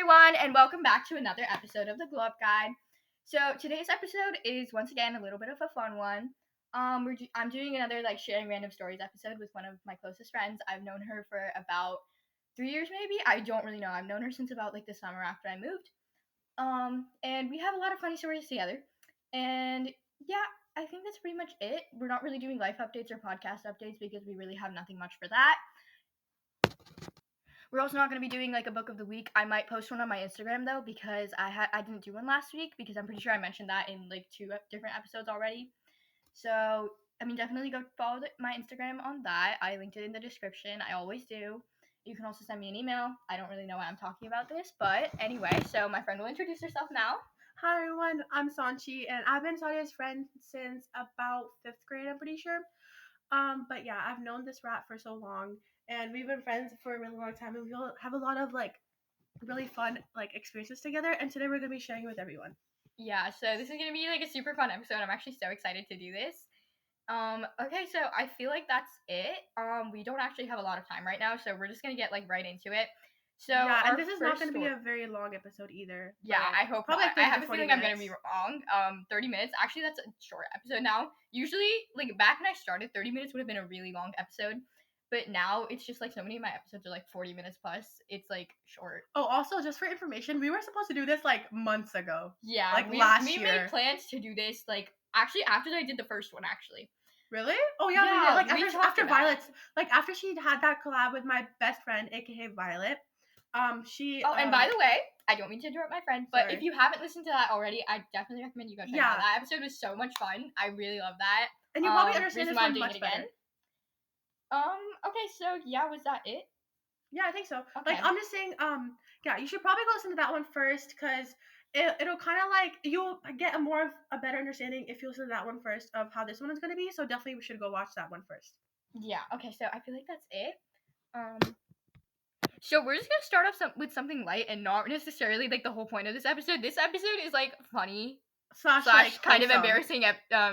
everyone, and welcome back to another episode of the Glow Up Guide. So today's episode is once again a little bit of a fun one. I'm doing another sharing random stories episode with one of my closest friends. I've known her for about 3 years, maybe. I don't really know. I've known her since about the summer after I moved. And we have a lot of funny stories together. And yeah, I think that's pretty much it. We're not really doing life updates or podcast updates because we really have nothing much for that. We're also not going to be doing a book of the week. I might post one on my Instagram though because I didn't do one last week because I'm pretty sure I mentioned that in two different episodes already. So definitely go follow my Instagram on that. I linked it in the description. I always do. You can also send me an email. I don't really know why I'm talking about this, but anyway. So my friend will introduce herself now. Hi everyone, I'm Sanchi, and I've been Sadia's friend since about 5th grade, I'm pretty sure. But yeah, I've known this rat for so long, and we've been friends for a really long time, and we all have a lot of really fun experiences together. And today we're gonna be sharing with everyone. Yeah, so this is gonna be a super fun episode. I'm actually so excited to do this. Okay, so I feel like that's it. We don't actually have a lot of time right now, so we're just gonna get right into it. So yeah, and this is not going to be a very long episode either. Yeah, I hope probably not. I have a feeling I'm going to be wrong. 30 minutes. Actually, that's a short episode now. Usually, back when I started, 30 minutes would have been a really long episode. But now, it's just so many of my episodes are 40 minutes plus. It's short. Oh, also, just for information, we were supposed to do this months ago. Yeah, last year. We made plans to do this, actually, after I did the first one, actually. Really? Oh, yeah, we did. After Violet's, after she had that collab with my best friend, aka Violet. And by the way, I don't mean to interrupt my friend, but if you haven't listened to that already, I definitely recommend you go check it out. That episode was so much fun. I really love that. And you probably understand this one much better. Okay, so yeah, was that it? Yeah, I think so. Okay. I'm just saying, yeah, you should probably go listen to that one first, because it'll kind of you'll get a better understanding if you listen to that one first of how this one is going to be. So definitely we should go watch that one first. Yeah, okay, so I feel like that's it. So we're just gonna start off with something light and not necessarily the whole point of this episode. This episode is funny slash kind of embarrassing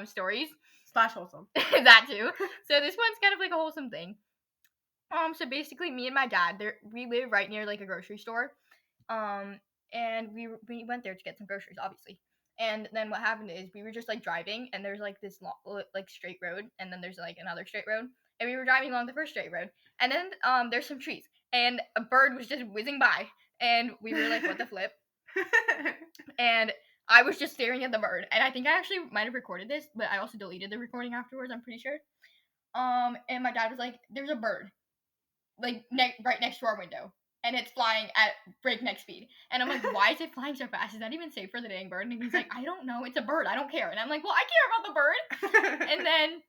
stories slash wholesome. That too. So this one's kind of a wholesome thing. So basically, me and my dad, we live right near a grocery store, and we went there to get some groceries, obviously. And then what happened is we were just driving, and there's this long, straight road, and then there's another straight road, and we were driving along the first straight road, and then there's some trees, and a bird was just whizzing by, and we were like, what the flip? And I was just staring at the bird, and I think I actually might have recorded this, but I also deleted the recording afterwards, I'm pretty sure. And my dad was like, there's a bird right next to our window, and it's flying at breakneck speed. And I'm like, why is it flying so fast? Is that even safe for the dang bird? And he's like, I don't know, it's a bird, I don't care. And I'm like, well, I care about the bird. And then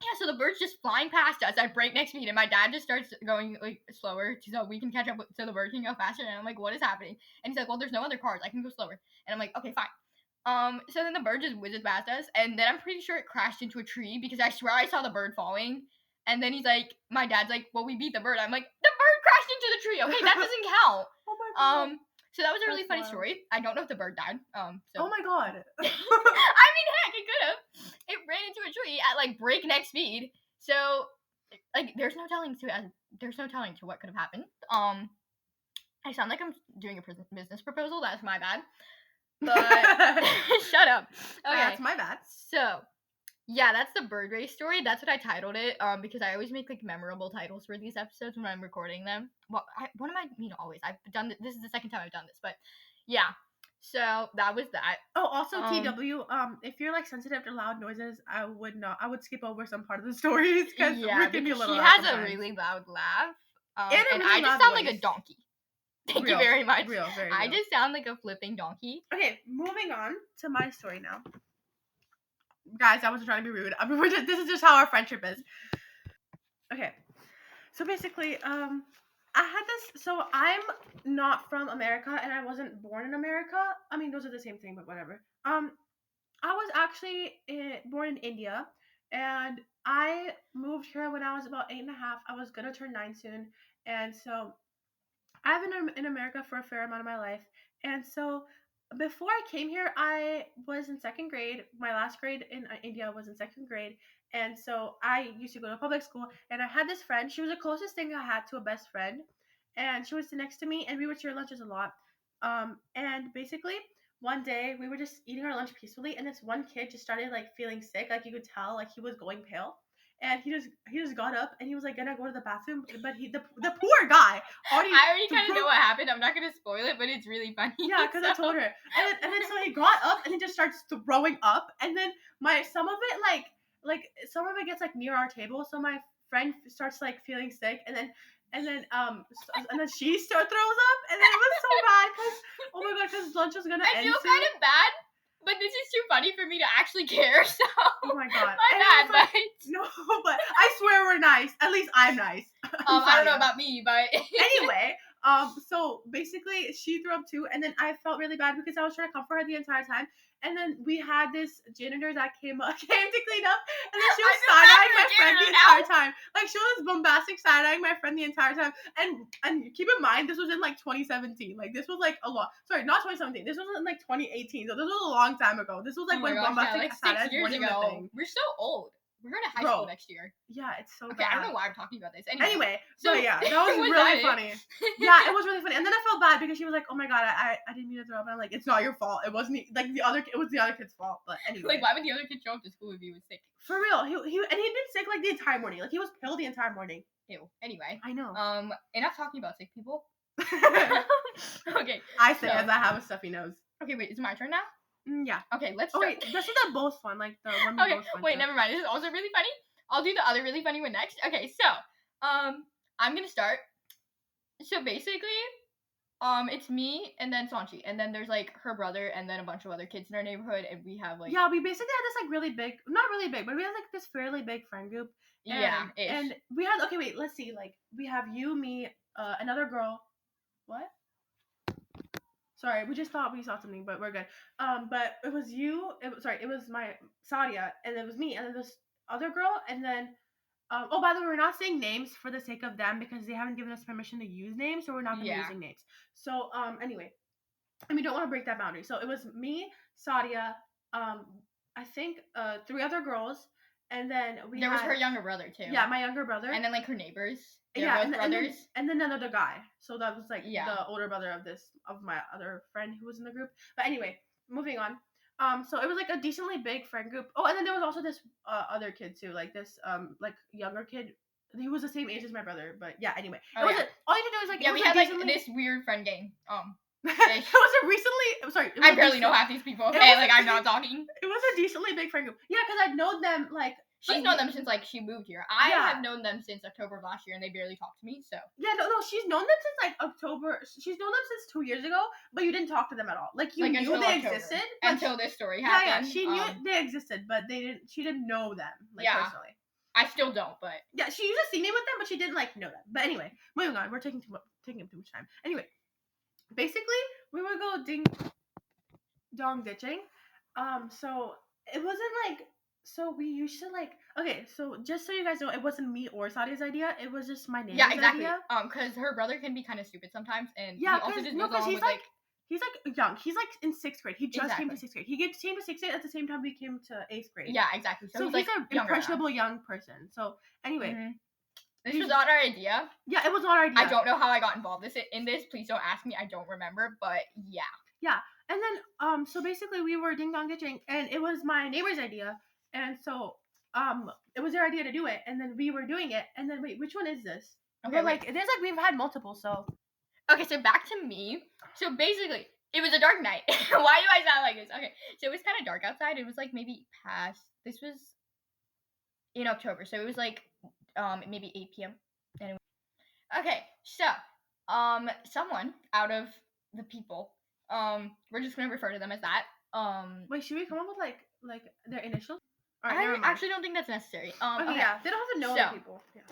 yeah, so the bird's just flying past us at breakneck speed, and my dad just starts going slower so we can catch up so the bird can go faster. And I'm like, what is happening? And he's like, well, there's no other cars, I can go slower. And I'm like, okay, fine. So then the bird just whizzes past us, and then I'm pretty sure it crashed into a tree because I swear I saw the bird falling. And then my dad's like, well, we beat the bird. I'm like, the bird crashed into the tree. Okay, that doesn't count. Oh my god. So that was a really funny story. I don't know if the bird died. Oh my god. I mean, heck, it could have. It ran into a tree at breakneck speed. So there's no telling to what could have happened. I sound like I'm doing a business proposal. That's my bad. But shut up. Okay, that's my bad. So yeah, that's the bird race story. That's what I titled it. Because I always make memorable titles for these episodes when I'm recording them. Well, always. I've done this is the second time I've done this, but yeah. So that was that. Oh, also TW. If you're sensitive to loud noises, I would skip over some part of the stories because she has a really loud laugh. And I just sound like a donkey. Thank you very much. Very real. I just sound like a flipping donkey. Okay, moving on to my story now. Guys, I wasn't trying to be rude. This is just how our friendship is. Okay, so basically, I had this. So I'm not from America, and I wasn't born in America. I mean, those are the same thing, but whatever. I was actually born in India, and I moved here when I was about 8.5. I was gonna turn 9 soon, and so I've been in America for a fair amount of my life, and so before I came here, I was in 2nd grade. My last grade in India was in 2nd grade. And so I used to go to public school, and I had this friend. She was the closest thing I had to a best friend. and she would sit next to me, and we would share lunches a lot. And basically, one day we were just eating our lunch peacefully, and this one kid just started like feeling sick, like you could tell, like he was going pale. And he just got up and he was like gonna go to the bathroom, but the poor guy already. I already kind of know what happened. I'm not gonna spoil it, but it's really funny. Yeah, because I told her, and then so he got up and he just starts throwing up, and then some of it like some of it gets like near our table, so my friend starts like feeling sick, and then she throws up, and then it was so bad because oh my god, because lunch was gonna I end feel soon. kind of bad, but this is too funny for me to actually care. So Oh my god, my And bad, it was like, but no, but I swear we're nice. At least I'm nice. I don't know about me, but Anyway, so basically she threw up too, and then I felt really bad because I was trying to comfort her the entire time. And then we had this janitor that came to clean up, and then she was I feel bad side-eyeing for my the friend the janitor entire time. Like she was bombastic side-eyeing my friend the entire time. And keep in mind, this was in like 2017. Like this was like a lot. Sorry, not 2017. This was in like 2018. So this was a long time ago. This was like oh my when gosh, yeah, bombastic like 6 side-eyes years weren't even a ago. thing. We're so old. We're going to high Bro. school next year. Yeah, it's so Okay, bad. I don't know why I'm talking about this. Anyway, so so yeah, that was was really that it? funny. Yeah, it was really funny. And then I felt bad because she was like, "Oh my god, I didn't mean to throw up." And I'm like, "It's not your fault. It wasn't like it was the other kid's fault." But anyway, Like, why would the other kid show up to school if he was sick? for real, he'd been sick like the entire morning. Like he was pale the entire morning. Ew. Anyway, I know. enough talking about sick people. Okay. I say so- as I have a stuffy nose. Okay, wait, is it my turn now? Yeah. Okay, let's Oh start. wait, this is the most fun. Like the one we Okay, both went wait, to. never mind. This is also really funny. I'll do the other really funny one next. Okay, so I'm gonna start. So basically, it's me and then Sanchi, and then there's like her brother, and then a bunch of other kids in our neighborhood, and we have like Yeah, we basically had this like really big, not really big, but we had like this fairly big friend group. And we had okay, wait, let's see. Like we have you, me, another girl. What? Sorry, we just thought we saw something, but we're good. But it was you. It was my Sadia, and it was me, and then this other girl, and then. Oh, by the way, we're not saying names for the sake of them because they haven't given us permission to use names, so we're not gonna be Yeah. using names. So, anyway, and we don't want to break that boundary. So it was me, Sadia, I think, 3 other girls, and then there was her younger brother too. Yeah, my younger brother. And then like her neighbors. Yeah, both brothers. and then another guy. So that was like Yeah. the older brother of my other friend who was in the group. But anyway, moving on. So it was like a decently big friend group. Oh, and then there was also this other kid too, like this like younger kid. He was the same age as my brother, but yeah. Anyway, Oh, yeah. All you had to do is like Yeah, we had like this weird friend gang. it was a recently. Sorry, it was I barely know half these people. It Okay, was like a- I'm not talking. It was a decently big friend group. Yeah, because I'd known them like. She's known them since like she moved here. I Yeah. have known them since October of last year, and they barely talk to me. So Yeah, no, she's known them since like October. She's known them since 2 years ago, but you didn't talk to them at all. Like you like, knew until they October. existed. But Until this story yeah, happened. she knew they existed, but they didn't. She didn't know them like Yeah. personally. I still don't, but Yeah, she used to see me with them, but she didn't like know them. But anyway, moving on. We're taking up too much time. Anyway, basically, we would go ding dong ditching. So it wasn't like. So we used to like. Okay, so just so you guys know, it wasn't me or Sadia's idea. It was just my neighbor's yeah, exactly. idea. Because her brother can be kind of stupid sometimes, and Yeah, he also just no, goes along he's with like he's like young. He's like in 6th grade. He just came to Exactly. 6th grade. He came to 6th grade at the same time we came to 8th grade. yeah, exactly. So he's he's like an younger than us. impressionable young person. So anyway, Mhm. This he's- was not our idea. yeah, it was not our idea. I don't know how I got involved in this. Please don't ask me. I don't remember. But yeah. And then so basically we were ding dong ditching, and it was my neighbor's idea, and so it was their idea to do it, and then we were doing it, and then wait, which one is this? Okay, But wait. like there's like we've had multiple, so Okay, so back to me. So basically, it was a dark night. Why do I sound like this? Okay, so it was kind of dark outside. It was like maybe past. This was in October, so it was like maybe 8 p.m. Anyway. Okay, so someone out of the people, we're just gonna refer to them as that. wait, should we come up with like their initials? Alright, I never mind. actually don't think that's necessary. Okay, yeah, they don't have to know so- the people. Yeah.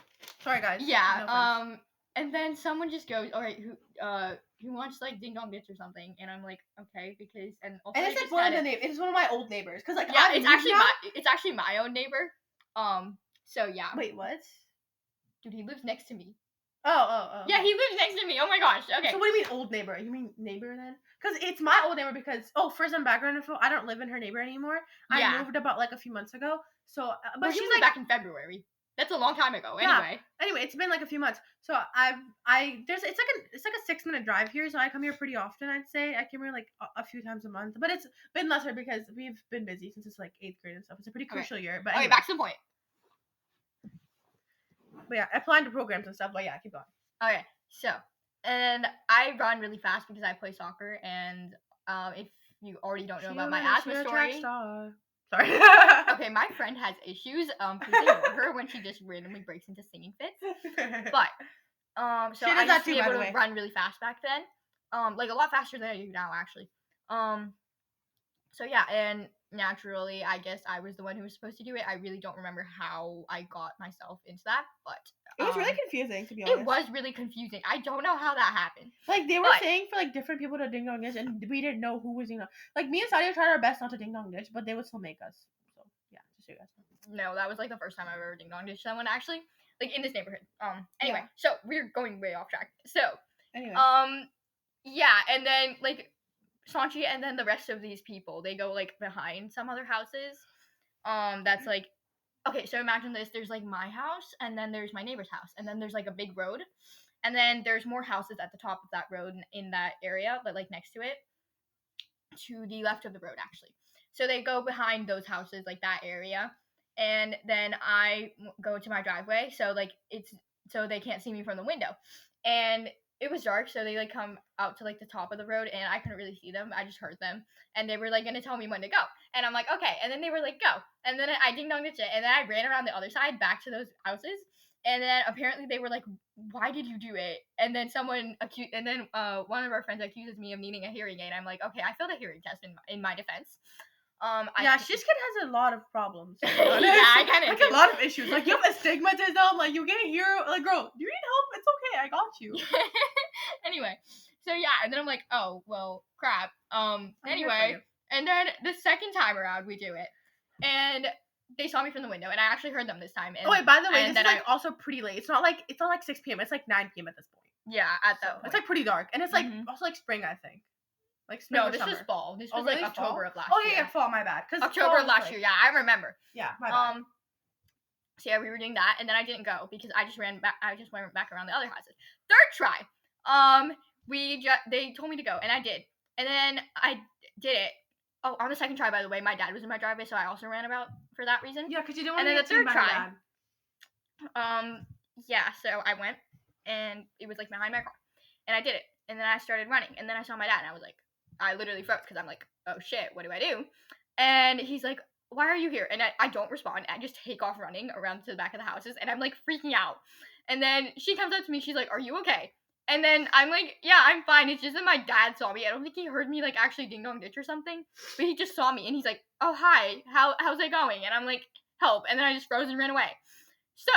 Sorry guys. Yeah. No offense. And then someone just goes, all right, who wants like ding dong ditch or something? And I'm like, okay, because and also And they it's like just one of the kinda- name. It's one of my old neighbors. Cause like Yeah, I've it's moved actually now. it's actually my own neighbor. So yeah, Wait, what? dude, he lives next to me. Oh. Yeah, he lives next to me. Oh my gosh. Okay. So what do you mean old neighbor? You mean neighbor then? Because it's my old neighbor because for some background info, I don't live in her neighbor anymore. Yeah. I moved about like a few months ago. So, but Well, she's she moved like back in February. That's a long time ago. Yeah. Anyway. Anyway, it's been like a few months. So it's like a 6-minute drive here, so I come here pretty often. I'd say I come here like a few times a month, but it's been lesser because we've been busy since it's like 8th grade and stuff. It's a pretty crucial year. But Okay, anyway. back to the point. But yeah, applying to programs and stuff. But yeah, keep going. Okay, so and I run really fast because I play soccer, and if you already don't know about my asthma story. Sorry. Okay, my friend has issues. Please ignore her when she just randomly breaks into singing fits. But so I used to be able to run really fast back then. Like a lot faster than I do now, actually. So yeah, and naturally, I guess I was the one who was supposed to do it. I really don't remember how I got myself into that, but it was really confusing, to be honest. It was really confusing. I don't know how that happened. Like they were saying for like different people to ding dong ditch, and we didn't know who was ding dong. Like me and Sadia tried our best not to ding dong ditch, but they would still make us. So yeah, just so you guys know. No, that was like the first time I've ever ding dong ditched someone actually, like in this neighborhood. Anyway, so we're going way off track. So anyway, yeah, and then like Sanchi and then the rest of these people, they go like behind some other houses. That's like, okay, so imagine this. There's like my house, and then there's my neighbor's house, and then there's like a big road, and then there's more houses at the top of that road in that area, but like next to it, to the left of the road actually. So they go behind those houses, like that area, and then I go to my driveway, so like so they can't see me from the window, and it was dark, so they like come out to like the top of the road, and I couldn't really see them. I just heard them, and they were like gonna tell me when to go, and I'm like, okay, and then they were like, go, and then I ding dong ditched it, and then I ran around the other side back to those houses, and then apparently they were like, why did you do it? And then one of our friends accuses me of needing a hearing aid. I'm like, okay, I failed a hearing test in my defense. This kid has a lot of problems. Yeah, I kind of like a lot of issues. Like you have astigmatism. Like you can't hear. Like girl, do you need help? It's okay. I got you. Anyway, so yeah, and then I'm like, oh well, crap. Anyway, and then the second time around we do it, and they saw me from the window, and I actually heard them this time. And, oh wait, by the way, this is like also pretty late. It's not like 6 p.m. It's like 9 p.m. at this point. Yeah, at that point. It's like pretty dark, and it's like also like spring, I think. Like spring or this summer. was fall. This was like October of last year. Oh yeah, fall. My bad. October of last year. Yeah, I remember. Yeah, my bad. So yeah, we were doing that, and then I didn't go because I just went back around the other houses. Third try, they told me to go, and I did, and then I did it. Oh, on the second try, by the way, my dad was in my driveway, so I also ran about for that reason. Yeah, because you didn't want to get seen by your dad. Yeah, so I went, and it was like behind my car, and I did it, and then I started running, and then I saw my dad, and I was like, I literally froze because I'm like, oh shit, what do I do? And he's like, why are you here? And I don't respond. I just take off running around to the back of the houses, and I'm like freaking out. And then she comes up to me. She's like, are you okay? And then I'm like, yeah, I'm fine. It's just that my dad saw me. I don't think he heard me like actually ding dong ditch or something, but he just saw me, and he's like, oh hi, how's it going? And I'm like, help. And then I just froze and ran away. So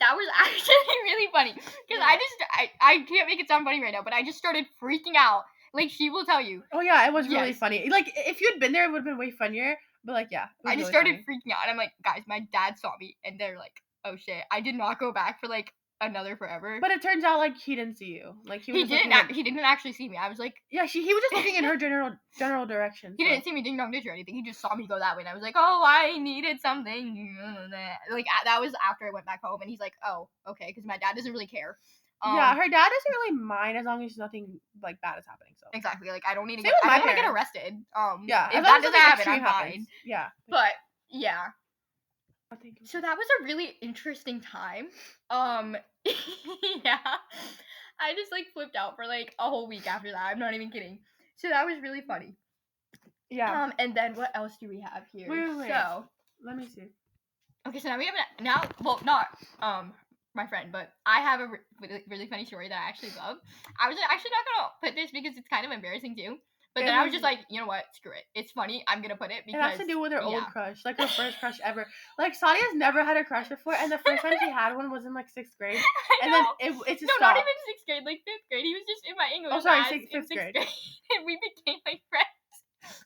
that was actually really funny because I can't make it sound funny right now, but I just started freaking out. Like, she will tell you. Oh, yeah, it was really funny. Like, if you'd been there, it would have been way funnier. But, like, yeah. I just started freaking out. And I'm like, guys, my dad saw me. And they're like, oh, shit. I did not go back for, like, another forever. But it turns out, like, he didn't see you. Like, he didn't actually see me. I was like... Yeah, he was just looking in her general direction. He didn't see me ding dong ditch or anything. He just saw me go that way. And I was like, oh, I needed something. Like, that was after I went back home. And he's like, oh, okay. Because my dad doesn't really care. Yeah, her dad doesn't really mind as long as nothing like bad is happening. So exactly, like I don't need to get arrested. Yeah, if that doesn't happen, I'm fine. Yeah, but yeah. So that was a really interesting time. Yeah, I just like flipped out for like a whole week after that. I'm not even kidding. So that was really funny. Yeah. And then what else do we have here? Wait. So let me see. Okay, so now we have well, not my friend, but I have a really funny story that I actually love. I was actually not gonna put this because it's kind of embarrassing too. But then I was just like, you know what? Screw it. It's funny. I'm gonna put it because it has to do with her old crush, like her first crush ever. Like Sadia's never had a crush before, and the first time she had one was in like 6th grade. And then it's just not even 6th grade, like 5th grade. He was just in my English class. 5th grade. And we became like friends.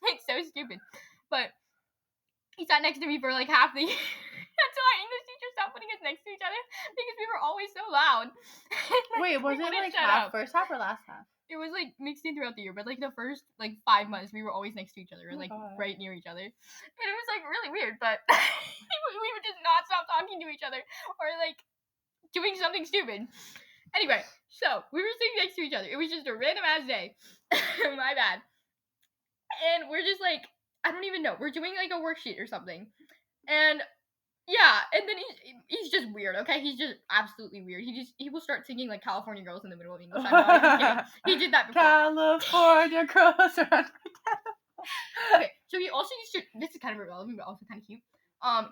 It's so stupid. But he sat next to me for like half the year. That's why English teacher stopped putting us next to each other because we were always so loud. Wait, was we it wouldn't like shut half, up. first half or last half? It was like mixed in throughout the year, but like the first like 5 months we were always next to each other, Oh my like God. right near each other. And it was like really weird, but we would just not stop talking to each other or like doing something stupid. Anyway, so we were sitting next to each other. It was just a random ass day. My bad. And we're just like, I don't even know. We're doing like a worksheet or something. And yeah, and then he's just weird, okay? He's just absolutely weird. He will start singing like California Girls in the middle of English. I'm not even kidding. He did that before. California Girls. Okay, so he also used to, this is kind of irrelevant, but also kind of cute.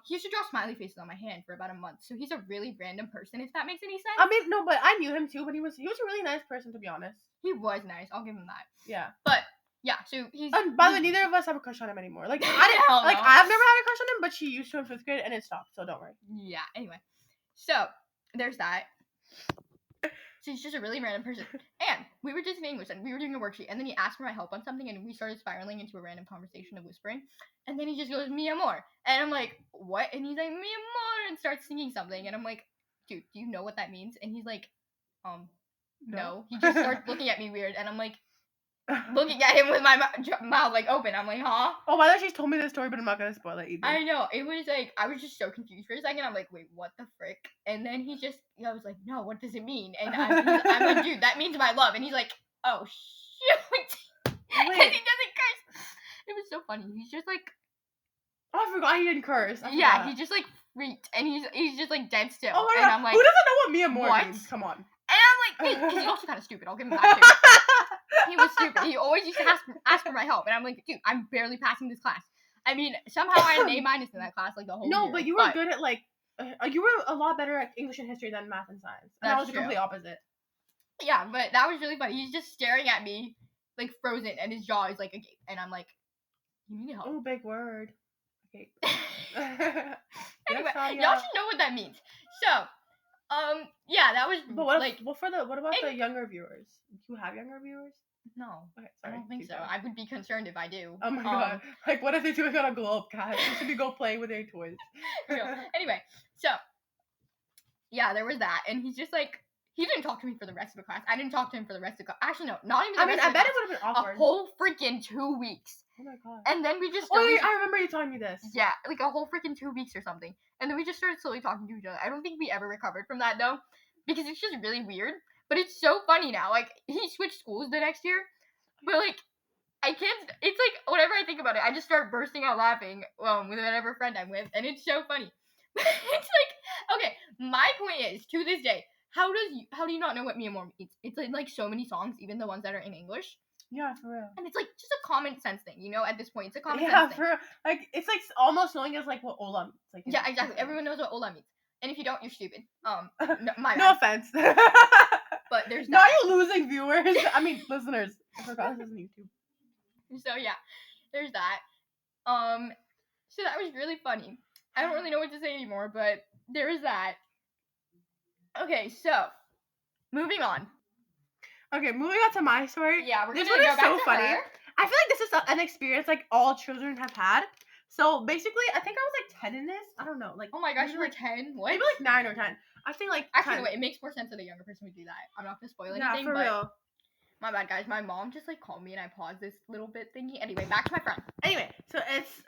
He used to draw smiley faces on my hand for about a month. So he's a really random person, if that makes any sense. I mean, no, but I knew him too, but he was a really nice person, to be honest. He was nice. I'll give him that. Yeah. But yeah, so he's. And by the way, neither of us have a crush on him anymore. Like Hell no. I've never had a crush on him, but she used to in 5th grade, and it stopped. So don't worry. Yeah. Anyway, so there's that. So he's just a really random person. And we were just in English, and we were doing a worksheet, and then he asked for my help on something, and we started spiraling into a random conversation of whispering. And then he just goes, "Mi amor," and I'm like, "What?" And he's like, "Mi amor," and starts singing something, and I'm like, "Dude, do you know what that means?" And he's like, no. He just starts looking at me weird, and I'm like, looking at him with my mouth like open. I'm like, huh? Oh, by the way, she's told me this story, but I'm not gonna spoil it either. I know. It was like, I was just so confused for a second. I'm like, wait, what the frick? And then I was like, no, what does it mean? And I'm like, dude, that means my love. And he's like, oh, shoot. Because he doesn't curse. It was so funny. He's just like, oh, I forgot he didn't curse. Yeah, he just like freaked. And he's just like dead still. Oh my and God. I'm like, who doesn't know what mi amor what? means? Come on. And I'm like, because he's also kind of stupid. I'll give him that too. He was stupid. He always used to ask for my help, and I'm like, dude, I'm barely passing this class. I mean, somehow I had an A- in that class, like the whole year. No, but you were good at like, you were a lot better at English and history than math and science. And I was the complete opposite. Yeah, but that was really funny. He's just staring at me, like frozen, and his jaw is like agape, and I'm like, you need help. Oh, big word. Okay. Anyway, y'all should know what that means. So, yeah, that was. But what about the younger viewers? Do you have younger viewers? No. Okay, I sorry. don't think so. I would be concerned if I do. Oh my God. Like, what if they do it on a globe, guys? They should be go playing with their toys. Anyway, so yeah, there was that, and he's just like, he didn't talk to me for the rest of the class. I didn't talk to him for the rest of the class. Actually, no, not even. I bet it would have been awkward. A whole freaking 2 weeks. Oh my God. And then we just. I remember you telling me this. Yeah, like a whole freaking 2 weeks or something, and then we just started slowly talking to each other. I don't think we ever recovered from that though, because it's just really weird. But it's so funny now. Like, he switched schools the next year, but like, I can't. It's like whenever I think about it, I just start bursting out laughing with whatever friend I'm with, and it's so funny. It's like, okay, my point is, to this day, how do you not know what mi amor means? It's like so many songs, even the ones that are in English. Yeah, for real. And it's like just a common sense thing, you know. At this point, it's a common sense thing. Yeah, for real. Like, it's like almost knowing as like what hola means. Like, yeah, exactly. Everyone knows what hola means, and if you don't, you're stupid. No offense. But there's not you losing viewers. I mean, listeners. I forgot this is YouTube. So yeah, there's that. So that was really funny. I don't really know what to say anymore, but there is that. Okay, so moving on. Okay, moving on to my story. Yeah, we're this gonna one go is back so to funny. her. I feel like this is an experience like all children have had. So basically, I think I was like 10 in this. I don't know, like. Oh my gosh, you were 10. What? Maybe like 9 or 10. I think like. Actually, 10. Wait. It makes more sense that a younger person would do that. I'm not gonna spoil anything. Yeah, for but real. My bad, guys. My mom just like called me and I paused this little bit thingy. Anyway, back to my friend. Anyway, so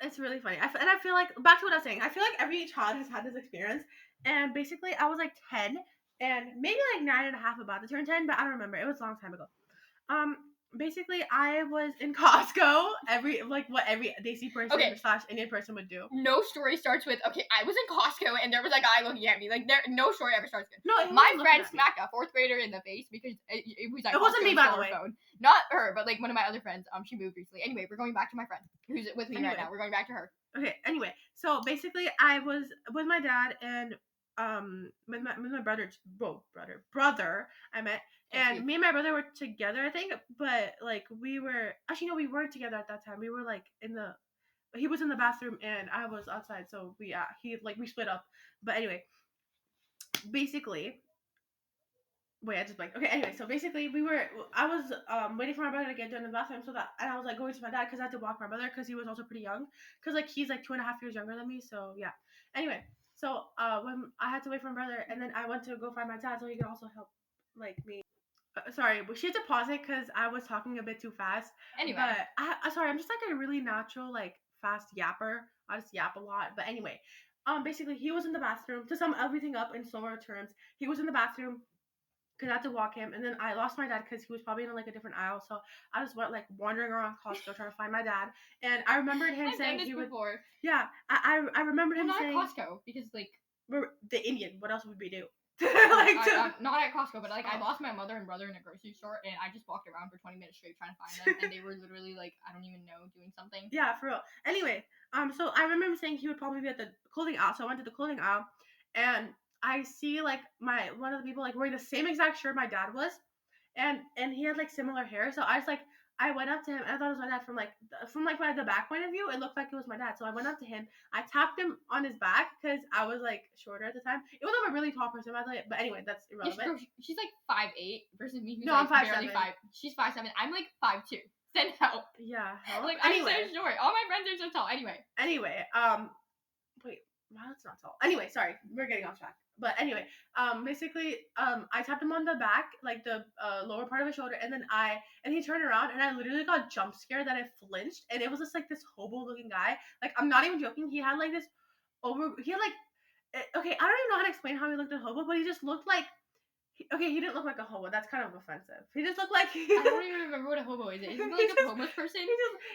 it's really funny. And I feel like, back to what I was saying, I feel like every child has had this experience. And basically, I was like 10 and maybe like 9.5 about to turn 10, but I don't remember. It was a long time ago. Basically, I was in Costco. What every Desi person / Indian person would do. No story starts with, okay, I was in Costco and there was a guy looking at me. Like, no story ever starts good. No, my friend smacked a 4th grader in the face because it was like. It wasn't me, by the way. Phone. Not her, but like one of my other friends. She moved recently. Anyway, we're going back to my friend who's with me right now. We're going back to her. Okay. Anyway, so basically, I was with my dad and with my brother. I met. And me and my brother were together, I think, but like we weren't together at that time. We were like he was in the bathroom and I was outside, so we split up. But anyway, basically, anyway, so basically I was waiting for my brother to get done in the bathroom and I was like going to my dad because I had to walk my brother because he was also pretty young, because like he's like 2.5 years younger than me, so yeah. Anyway, So when I had to wait for my brother, and then I went to go find my dad so he could also help like me. Sorry, but she had to pause it because I was talking a bit too fast. Anyway. But sorry, I'm just like a really natural, like fast yapper. I just yap a lot. But anyway, basically he was in the bathroom. To sum everything up in slower terms, he was in the bathroom because I had to walk him, and then I lost my dad because he was probably in like a different aisle. So I just went like wandering around Costco trying to find my dad, and I remembered him I've saying done this he would. before. Yeah, I remembered him Not saying. at Costco because like We're the Indian. What else would we do? Not at Costco, but like I lost my mother and brother in a grocery store, and I just walked around for 20 minutes straight trying to find them, and they were literally like I don't even know doing something. Yeah, for real. Anyway, so I remember him saying he would probably be at the clothing aisle. So I went to the clothing aisle, and I see like one of the people like wearing the same exact shirt my dad was, and he had like similar hair. So I was like, I went up to him. And I thought it was my dad from like the back point of view. It looked like it was my dad. So I went up to him. I tapped him on his back because I was like shorter at the time. It was I'm a really tall person, by the way. But anyway, that's irrelevant. She's like 5'8" versus me who's No, like I'm 5'7". barely 5. She's 5'7". I'm like 5'2". Send help. Yeah, help. Like anyway. I'm so short. All my friends are so tall. Anyway, wait, wow, that's not tall. Anyway, sorry, we're getting off track. But anyway, basically, I tapped him on the back, like the lower part of his shoulder, and then he turned around, and I literally got jump scared that I flinched, and it was just like this hobo looking guy. Like I'm not even joking. He had like this he had like, okay, I don't even know how to explain how he looked at hobo, but he just looked like. Okay, he didn't look like a hobo. That's kind of offensive. He just looked like. I don't even remember what a hobo is. Is he like a homeless person?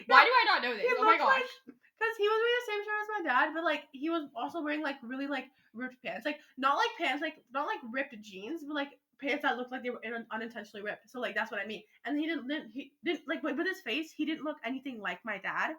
Why do I not know this? Oh my gosh. Because he was wearing the same shirt as my dad, but like he was also wearing like really like ripped pants, like not like pants, like not like ripped jeans, but like pants that looked like they were unintentionally ripped. So like that's what I mean. And he didn't like with his face, he didn't look anything like my dad.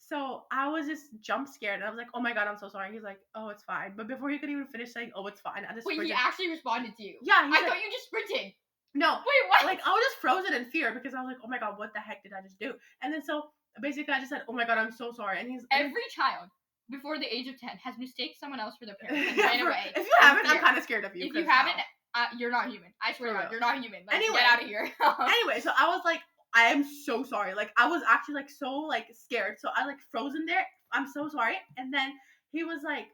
So I was just jump scared, and I was like, "Oh my god, I'm so sorry." He's like, "Oh, it's fine." But before he could even finish saying, "Oh, it's fine," I just wait, sprinted. he actually responded to you? Yeah, I thought you just sprinted. No. Wait, what? Like I was just frozen in fear because I was like, "Oh my god, what the heck did I just do?" And then so basically, I just said, "Oh my god, I'm so sorry." And every child before the age of 10 has mistaken someone else for their parents and ran away. If you haven't, I'm kind of scared of you. If you haven't, you're not human. I swear to God, you're not human. Like, anyway, get out of here. Anyway, so I was like, I am so sorry. Like I was actually like so like scared. So I like frozen there. I'm so sorry. And then he was like,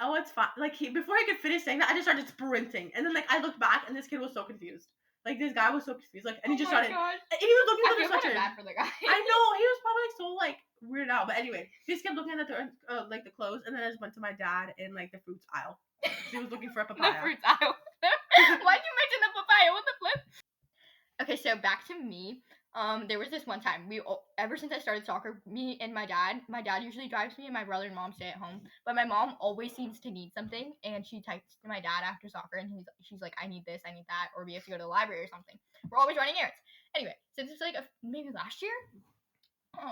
"Oh, it's fine." Like before he could finish saying that, I just started sprinting. And then like I looked back, and this kid was so confused. Like this guy was so confused. Like and he just started. God. And he was looking at the sweatshirt. I feel kind of bad for the guy. I know he was probably like so like weirded out. But anyway, he just kept looking at the like the clothes, and then I just went to my dad in like the fruits aisle. He was looking for a papaya. The fruits aisle. Why'd you mention the papaya? What the flip? Okay, so back to me. There was this one time ever since I started soccer, me and my dad usually drives me, and my brother and mom stay at home. But my mom always seems to need something, and she types to my dad after soccer, and she's like, "I need this, I need that," or we have to go to the library or something. We're always running errands. Anyway, so this is like maybe last year,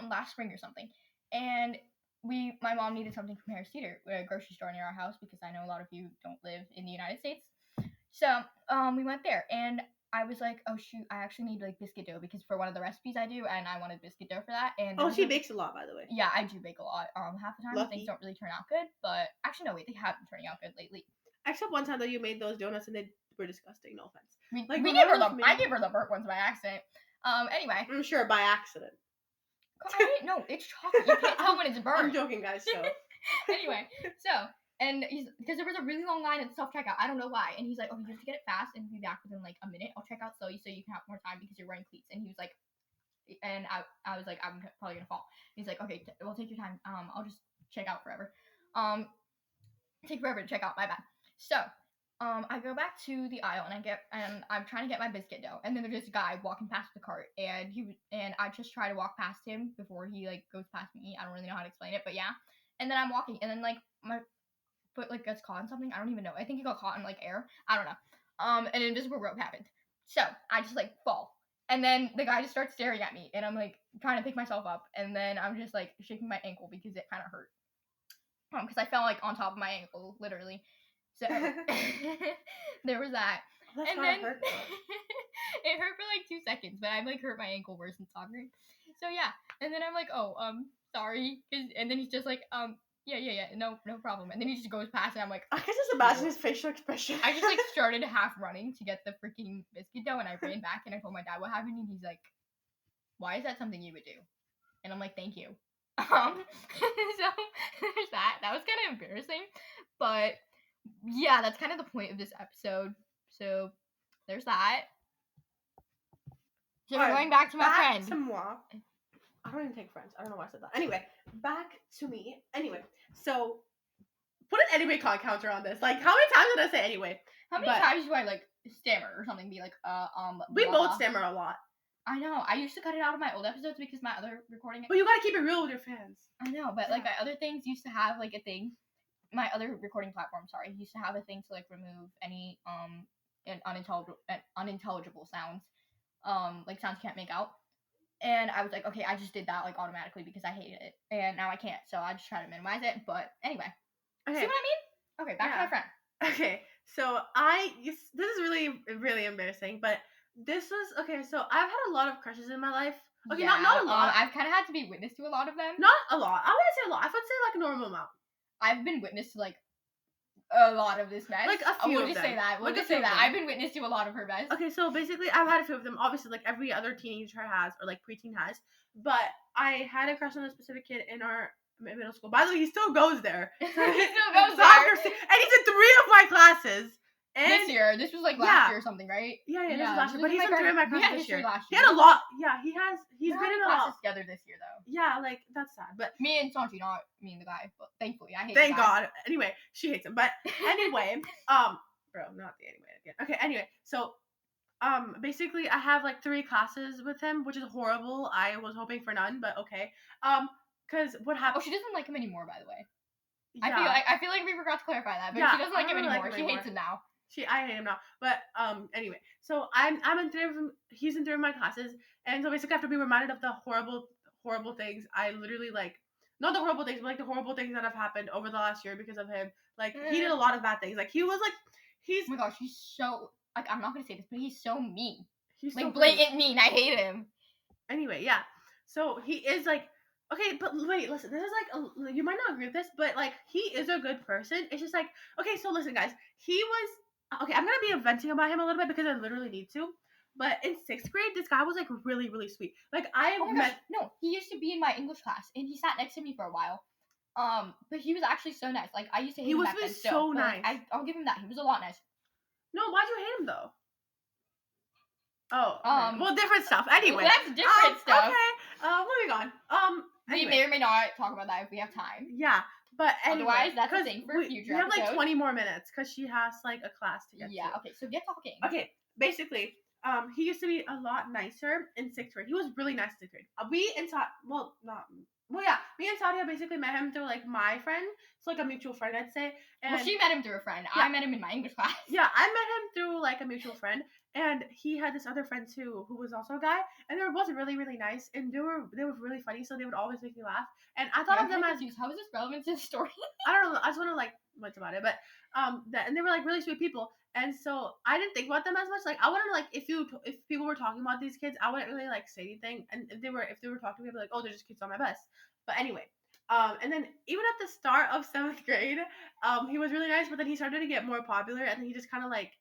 last spring or something, and my mom needed something from Harris Teeter, a grocery store near our house, because I know a lot of you don't live in the United States. So we went there, and I was like, "Oh shoot, I actually need like biscuit dough because for one of the recipes I do, and I wanted biscuit dough for that." And she bakes a lot, by the way. Yeah, I do bake a lot. Half the time things don't really turn out good, but actually no, wait, they have been turning out good lately. Except one time that you made those donuts and they were disgusting. No offense. We gave her I gave her the burnt ones by accident. Anyway. I'm sure by accident. No, it's chocolate. You can't tell when it's burnt. I'm joking, guys. So anyway, and because there was a really long line at the self-checkout. I don't know why. And he's like, "Oh, you have to get it fast and be back within like a minute. I'll check out slowly so you can have more time because you're wearing cleats." And he was like, and I was like, "I'm probably gonna fall." And he's like, "Okay, well, take your time. I'll just check out forever. Take forever to check out. My bad." So, I go back to the aisle and I'm trying to get my biscuit dough. And then there's this guy walking past the cart, and I just try to walk past him before he like goes past me. I don't really know how to explain it, but yeah. And then I'm walking, and then like my foot like gets caught in something. I don't even know. I think it got caught in like air. I don't know. An invisible rope happened. So I just like fall. And then the guy just starts staring at me, and I'm like trying to pick myself up, and then I'm just like shaking my ankle because it kind of hurt. Because I fell like on top of my ankle, literally. So there was that. That's and then hurt, it hurt for like 2 seconds, but I like hurt my ankle worse in soccer. So yeah, and then I'm like, "Oh, sorry," and then he's just like, yeah, no problem. And then he just goes past, and I'm like, I can just imagine his facial expression. I just like started half running to get the freaking biscuit dough, and I ran back, and I told my dad what happened, and he's like, "Why is that something you would do?" And I'm like, "Thank you." So there's that. That was kind of embarrassing, but yeah, that's kind of the point of this episode. So there's that. So we're Alright, going back to my back friend. to moi. I don't even take friends. I don't know why I said that. Anyway, back to me. Anyway, so put an anyway counter on this. Like, how many times did I say anyway? How many times do I like stammer or something? Be like, We blah, both blah. stammer a lot. I know. I used to cut it out of my old episodes because my other recording. But you gotta keep it real with your fans. I know, but like my other things used to have like a thing. My other recording platform, sorry, used to have a thing to like remove any unintelligible sounds, like sounds you can't make out. And I was like, okay, I just did that like automatically because I hated it, and now I can't. So I just try to minimize it. But anyway, Okay. see what I mean? Okay, back to my friend. Okay, so this is really, really embarrassing, but this was, okay, so I've had a lot of crushes in my life. Okay, Yeah, not a lot. I've kind of had to be witness to a lot of them. Not a lot. I wouldn't say a lot. I would say like a normal amount. I've been witness to like a lot of this mess. Like a few We'll of just them. say that. We'll Like just a few say of that. them. I've been witness to a lot of her mess. Okay, so basically I've had a few of them. Obviously, like every other teenager has, or like preteen has. But I had a crush on a specific kid in our middle school. By the way, he still goes there. He still goes there. there. And he's in 3 of my classes. And this year. This was like last year or something, right? Yeah, this was last year. But he's in 3 of my classes this year. Last He year. had a lot. Yeah, he's been in a classes lot together this year though. Yeah, like that's sad. But me and Sanji, not me and the guy. But thankfully, I hate. Thank God. Anyway, she hates him. But anyway, bro, not the anyway again. Okay, anyway, so basically I have like 3 classes with him, which is horrible. I was hoping for none, but okay. Because what happened? Oh, she doesn't like him anymore, by the way. Yeah. I feel like we forgot to clarify that, but Yeah, she doesn't like him really anymore. She hates him now. I hate him now. But anyway, so I'm in 3 of them. He's in 3 of my classes, and so basically I have to be reminded of the horrible things. I literally like not the horrible things, but like the horrible things that have happened over the last year because of him. Like he did a lot of bad things. Like he was like he's. Oh my gosh, he's so like I'm not gonna say this, but he's so mean. He's like so blatant mean. I hate him. Anyway, yeah. So he is like. Okay, but wait, listen, this is like, you might not agree with this, but like, he is a good person. It's just like, okay, so listen, guys, he was, okay, I'm gonna be venting about him a little bit because I literally need to, but in 6th grade, this guy was like really, really sweet. Like, no, he used to be in my English class, and he sat next to me for a while. But he was actually so nice. Like, I used to hate him back then still. So nice. Like, I'll give him that. He was a lot nice. No, why'd you hate him though? Oh, okay. Well, different stuff. Anyway, that's different stuff. Okay, moving on. We may or may not talk about that if we have time. Yeah, but anyway, otherwise, that's a thing for future. We have like 20 more minutes because she has like a class to get to. Yeah. Okay. So get talking. Okay. Basically, he used to be a lot nicer in 6th grade. He was really nice in 6th grade. Me and Sadia basically met him through like my friend. It's like a mutual friend, I'd say. And she met him through a friend. Yeah. I met him in my English class. Yeah, I met him through like a mutual friend, and he had this other friend too, who was also a guy, and they were both really, really nice, and they were really funny, so they would always make me laugh. And I thought of them as how is this relevant to the story? I don't know. I just want to like much about it, but and they were like really sweet people, and so I didn't think about them as much. Like I wouldn't like if people were talking about these kids, I wouldn't really like say anything, and if they were talking to me, I'd be like, oh, they're just kids on my bus. But anyway, and then even at the start of 7th grade, he was really nice, but then he started to get more popular, and then he just kind of like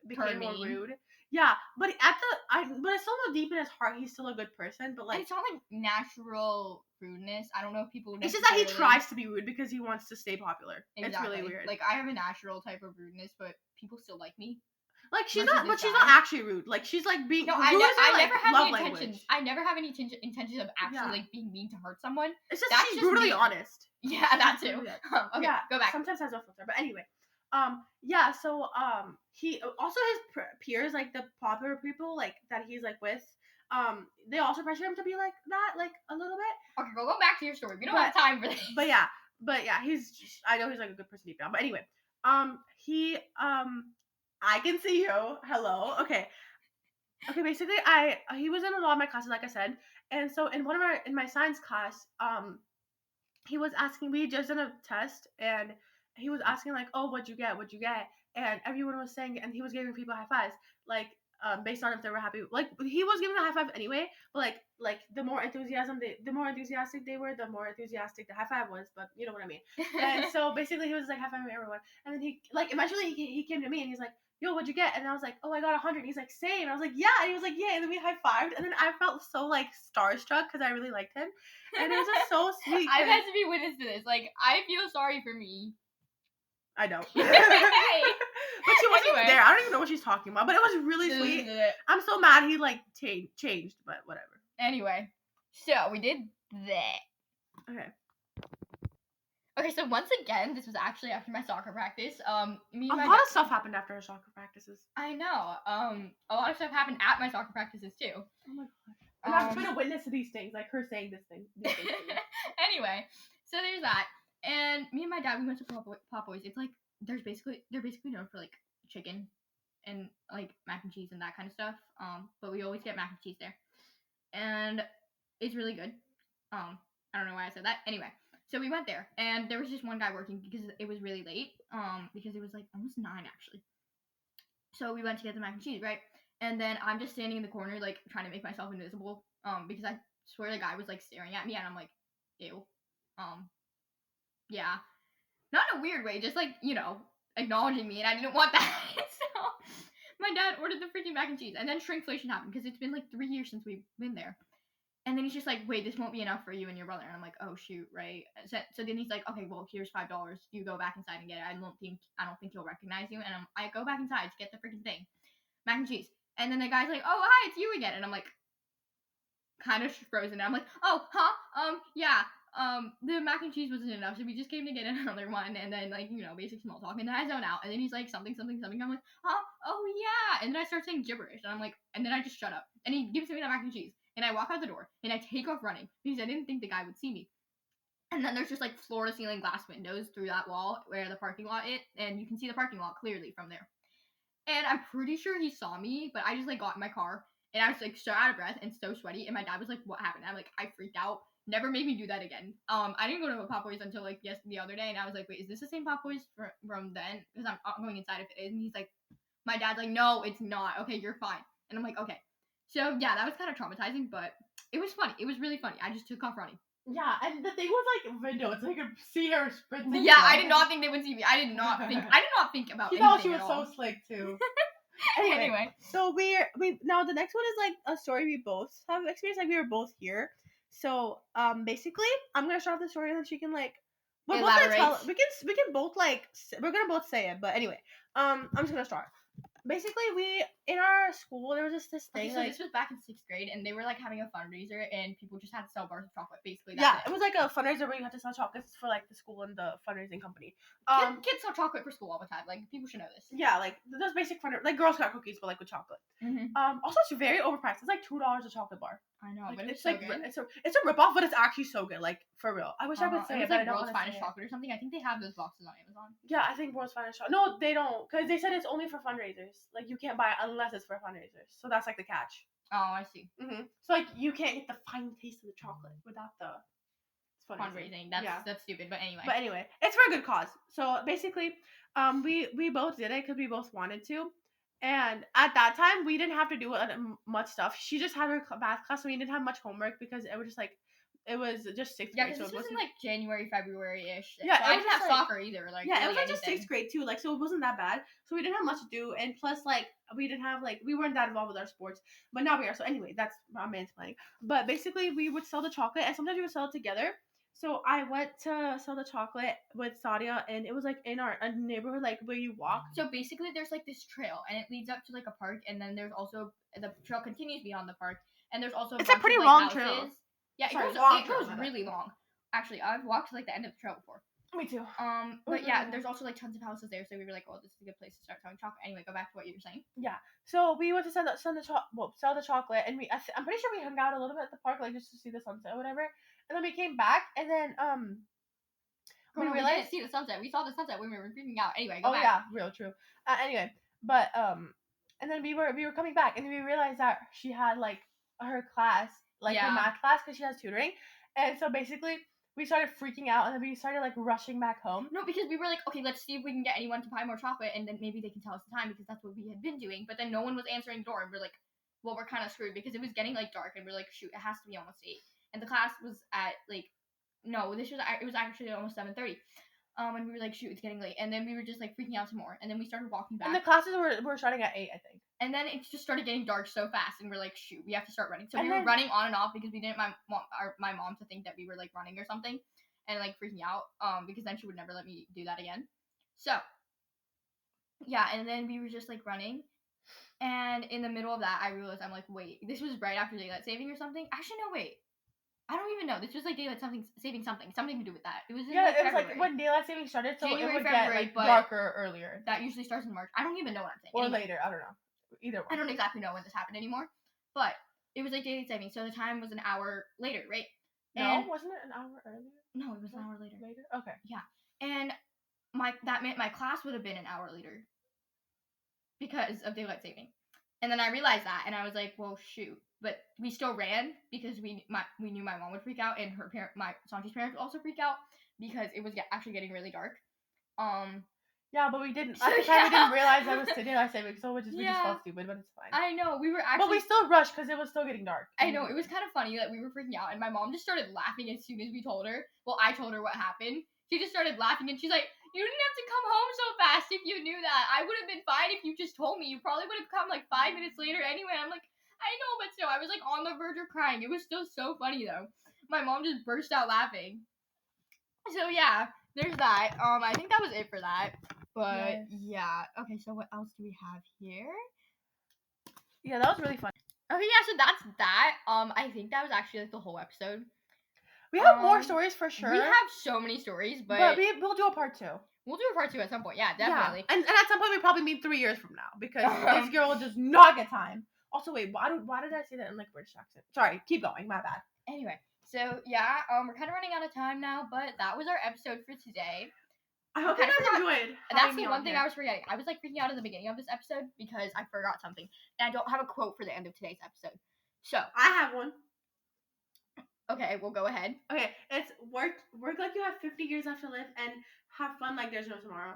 became more rude. Yeah, but I still know deep in his heart he's still a good person, but like and it's not like natural rudeness. I don't know if people. It's just that he tries to be rude because he wants to stay popular. Exactly. It's really weird. Like I have a natural type of rudeness, but people still like me. Like she's not actually rude. Like she's like being. No, I never have any intentions. I never have any intentions of actually like being mean to hurt someone. It's just she's brutally honest. Yeah, that too. Okay, go back. Sometimes has a filter, but anyway. Yeah, so he also his peers, like the popular people like that he's like with, they also pressure him to be like that, like a little bit. Okay, go back to your story. We don't have time for this. But yeah, he's just, I know he's like a good person deep down. But anyway, he I can see you. Hello. Okay, basically he was in a lot of my classes, like I said, and so in my science class, he was asking, we just did a test, and he was asking like, oh, what'd you get? And everyone was saying, and he was giving people high fives. Like, based on if they were happy. Like he was giving a high five anyway, but like the more enthusiastic they were, the more enthusiastic the high five was. But you know what I mean. And so basically, he was like high fiving everyone, and then he like eventually he came to me and he's like, "Yo, what'd you get?" And I was like, "Oh, I got 100." He's like, "Same." And I was like, "Yeah." And he was like, "Yeah." And then we high fived, and then I felt so like starstruck because I really liked him, and it was just so sweet. I've had to be witness to this. Like, I feel sorry for me. I don't. Hey. But she wasn't Anyway. there. I don't even know what she's talking about. But it was really sweet. I'm so mad he like changed, but whatever. Anyway, so we did that. Okay, so once again, this was actually after my soccer practice. Me and a lot of stuff happened after her soccer practices. I know. A lot of stuff happened at my soccer practices too. Oh my gosh. And I've been a witness to these things, like her saying these things to me. Anyway, so there's that. And me and my dad, we went to Popeyes. It's like they're basically known for like chicken and like mac and cheese and that kind of stuff. But we always get mac and cheese there, and it's really good. I don't know why I said that. Anyway, so we went there, and there was just one guy working because it was really late. Because it was like almost 9 actually. So we went to get the mac and cheese, right? And then I'm just standing in the corner, like trying to make myself invisible. Because I swear the guy was like staring at me, and I'm like, ew. Yeah, not in a weird way, just like, you know, acknowledging me, and I didn't want that. So my dad ordered the freaking mac and cheese, and then shrinkflation happened because it's been like 3 years since we've been there. And then he's just like, wait, this won't be enough for you and your brother. And I'm like, oh shoot, right? So then he's like, okay, well, here's $5. You go back inside and get it. I don't think he'll recognize you. And I go back inside to get the freaking thing, mac and cheese. And then the guy's like, oh hi, it's you again. And I'm like, kind of frozen. And I'm like, oh huh, yeah. The mac and cheese wasn't enough, so we just came to get another one, and then like, you know, basic small talk, and then I zone out, and then he's like something. I'm like, huh? Oh yeah, and then I start saying gibberish, and I'm like, and then I just shut up, and he gives me the mac and cheese, and I walk out the door, and I take off running because I didn't think the guy would see me. And then there's just like floor to ceiling glass windows through that wall where the parking lot is, and you can see the parking lot clearly from there. And I'm pretty sure he saw me, but I just like got in my car, and I was like so out of breath and so sweaty, and my dad was like, what happened? And I'm like, I freaked out. Never made me do that again. I didn't go to a Popeyes until like the other day, and I was like, wait, is this the same Popeyes from then? Because I'm going inside if it is. And he's like, my dad's like, no, it's not. Okay, you're fine. And I'm like, okay. So yeah, that was kind of traumatizing, but it was funny. It was really funny. I just took off running. Yeah, and the thing was like windows, so you could see her sprinting. Yeah, I did not think they would see me. I did not think about. She thought she was so slick too. Anyway, so we now the next one is like a story we both have experienced. Like we were both here. So basically, I'm gonna start the story and then she can like we're both gonna tell. We can both like we're gonna both say it. But anyway, I'm just gonna start. Basically, we in our school there was just this thing. Okay, so like, this was back in 6th grade, and they were like having a fundraiser, and people just had to sell bars of chocolate. Basically, it was like a fundraiser where you had to sell chocolates for like the school and the fundraising company. Kids sell chocolate for school all the time. Like people should know this. Yeah, like those basic like Girl Scout cookies, but like with chocolate. Mm-hmm. Also, it's very overpriced. It's like $2 a chocolate bar. I know, like, but it's like so good. It's a ripoff, but it's actually so good. Like for real. I wish I could say it, it's but like I don't World's want to Finest Chocolate or something. I think they have those boxes on Amazon. Yeah, I think World's Finest Chocolate. No, they don't, because they said it's only for fundraisers. Like you can't buy it unless it's for fundraisers. So that's like the catch. Oh, I see. Mm-hmm. So like you can't get the fine taste of the chocolate without the fundraising. That's stupid. But anyway, it's for a good cause. So basically, we both did it because we both wanted to. And at that time, we didn't have to do much stuff. She just had her math class, so we didn't have much homework because it was just like, it was just 6th grade. Yeah, because this was in like January, February-ish. Yeah, so I didn't have soccer either. Like yeah, it was like just 6th grade too. Like so, it wasn't that bad. So we didn't have much to do, and plus like we didn't have like we weren't that involved with our sports, but now we are. So anyway, that's my mansplaining. But basically, we would sell the chocolate, and sometimes we would sell it together. So I went to sell the chocolate with Sadia, and it was like in our neighborhood, like where you walk. So basically, there's like this trail, and it leads up to like a park, and then there's also the trail continues beyond the park, and there's also it's a pretty long houses. trail. Yeah, it goes really long. Actually, I've walked to like the end of the trail before. Me too. But yeah, there's also like tons of houses there, so we were like, oh, this is a good place to start selling chocolate. Anyway, go back to what you were saying. Yeah. So we went to sell the chocolate, and I'm pretty sure we hung out a little bit at the park, like just to see the sunset or whatever. And then we came back, and then we didn't see the sunset. We saw the sunset when we were freaking out. Anyway, go back. Oh yeah, real true. Anyway, but and then we were coming back, and then we realized that she had like her class, like her math class, because she has tutoring, and so basically we started freaking out, and then we started like rushing back home. No, because we were like, okay, let's see if we can get anyone to buy more chocolate, and then maybe they can tell us the time, because that's what we had been doing. But then no one was answering the door, and we're like, well, we're kind of screwed, because it was getting like dark, and we're like, shoot, it has to be almost 8. And the class was at like, no, it was actually almost 7:30. And we were like, shoot, it's getting late. And then we were just like freaking out some more. And then we started walking back. And the classes were starting at 8, I think. And then it just started getting dark so fast, and we're like, shoot, we have to start running. So we were running on and off, because we didn't want my mom to think that we were like running or something, and like freaking out, because then she would never let me do that again. So yeah, and then we were just like running, and in the middle of that, I realized, I'm like, wait, this was right after daylight saving or something. Actually, no, wait. I don't even know. This was like daylight saving something to do with that. It was in it was February. like when daylight saving started, so January, it would February, get like darker earlier. That usually starts in March. I don't even know what I'm saying. Or anyway, later, I don't know. Either one. I don't exactly know when this happened anymore, but it was like daylight saving, so the time was an hour later, right? No, wasn't it an hour earlier? No, it was an hour later. Later? Okay. Yeah, and that meant my class would have been an hour later because of daylight saving. And then I realized that, and I was like, well, shoot. But we still ran, because we knew my mom would freak out, and Sanji's parents would also freak out, because it was actually getting really dark. Yeah, but we didn't. At the time, we didn't realize that was daylight saving, so we just felt stupid, but it's fine. I know, we were actually. But we still rushed because it was still getting dark. I know, it was kind of funny that we were freaking out, and my mom just started laughing as soon as we told her. Well, I told her what happened. She just started laughing, and she's like, you didn't have to come home so fast if you knew that. I would have been fine if you just told me. You probably would have come like 5 minutes later anyway. I'm like, I know, but still, I was like on the verge of crying. It was still so funny though. My mom just burst out laughing. So yeah, there's that. I think that was it for that. But yeah. Okay, so what else do we have here? Yeah, that was really fun. Okay, yeah, so that's that. I think that was actually like the whole episode. We have more stories for sure. We have so many stories, but we'll do a part 2. We'll do a part 2 at some point. Yeah, definitely. Yeah. And at some point we probably mean 3 years from now, because this girl does not get time. Also, wait, why did I say that in like British accent? Sorry, keep going. My bad. Anyway, so yeah, we're kind of running out of time now, but that was our episode for today. I hope you guys enjoyed. That's the one thing I was forgetting. I was like freaking out at the beginning of this episode because I forgot something, and I don't have a quote for the end of today's episode. So I have one. Okay, we'll go ahead. Okay, it's work like you have 50 years left to live, and have fun like there's no tomorrow.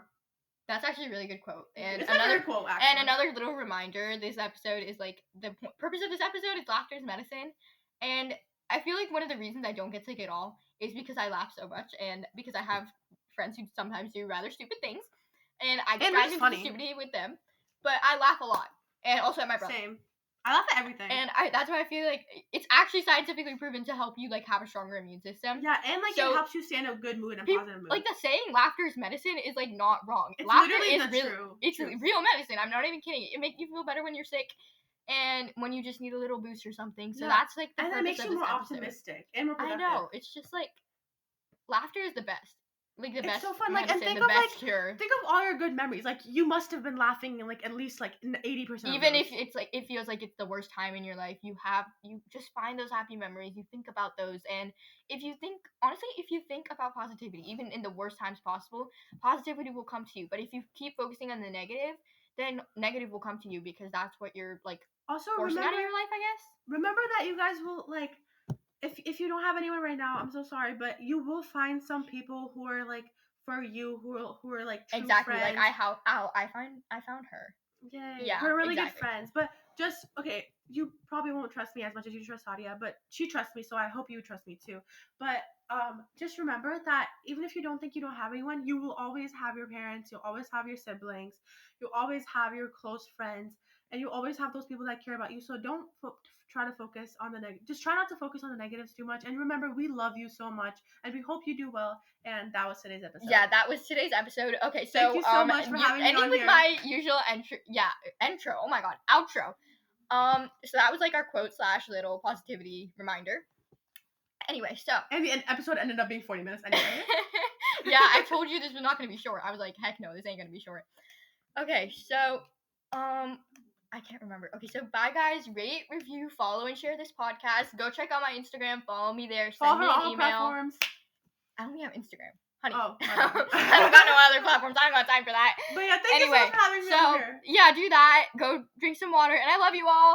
That's actually a really good quote. And it's another quote, actually. And another little reminder, this episode is like, the purpose of this episode is laughter is medicine. And I feel like one of the reasons I don't get sick at all is because I laugh so much, and because I have friends who sometimes do rather stupid things. And I get into stupidity with them. But I laugh a lot. And also at my brother. Same. I laugh at everything. And that's why I feel like it's actually scientifically proven to help you like have a stronger immune system. Yeah, and like it helps you stay in a good mood and positive mood. Like the saying "laughter is medicine" is like not wrong. It's laughter literally is real. True. It's real medicine. I'm not even kidding. It makes you feel better when you're sick, and when you just need a little boost or something. So that's like the purpose of this episode. And it makes you more optimistic and more productive. I know. It's just like laughter is the best. Like the best. It's so fun. Medicine, and think the of best like cure. Think of all your good memories. Like you must have been laughing like at least like 80%. Even if it's like it feels like it's the worst time in your life, you just find those happy memories. You think about those, and if you think about positivity, even in the worst times possible, positivity will come to you. But if you keep focusing on the negative, then negative will come to you, because that's what you're like also forcing out of your life, I guess. Remember that you guys will like. If you don't have anyone right now, I'm so sorry, but you will find some people who are like for you, who are like true exactly friends. Like I found her. Yay. Yeah, we're really good friends. But just okay, you probably won't trust me as much as you trust Sadia, but she trusts me, so I hope you trust me too. But just remember that even if you don't think you don't have anyone, you will always have your parents, you'll always have your siblings, you'll always have your close friends, and you always have those people that care about you. So don't try to focus on the negative. Just try not to focus on the negatives too much. And remember, we love you so much, and we hope you do well. And that was today's episode. Yeah, that was today's episode. Okay, so thank you so much for having me on ending with here. my usual intro. Oh my god, outro. So that was like our quote / little positivity reminder. Anyway, so and the episode ended up being 40 minutes anyway. Yeah, I told you this was not going to be short. I was like, heck no, this ain't going to be short. Okay, so I can't remember. Okay, so bye guys. Rate, review, follow, and share this podcast. Go check out my Instagram. Follow me there. Send me an email. Platforms. I only have Instagram. Honey. Oh, I don't got no other platforms. I don't got time for that. But yeah, thank you so much for having me on here. Yeah, do that. Go drink some water. And I love you all.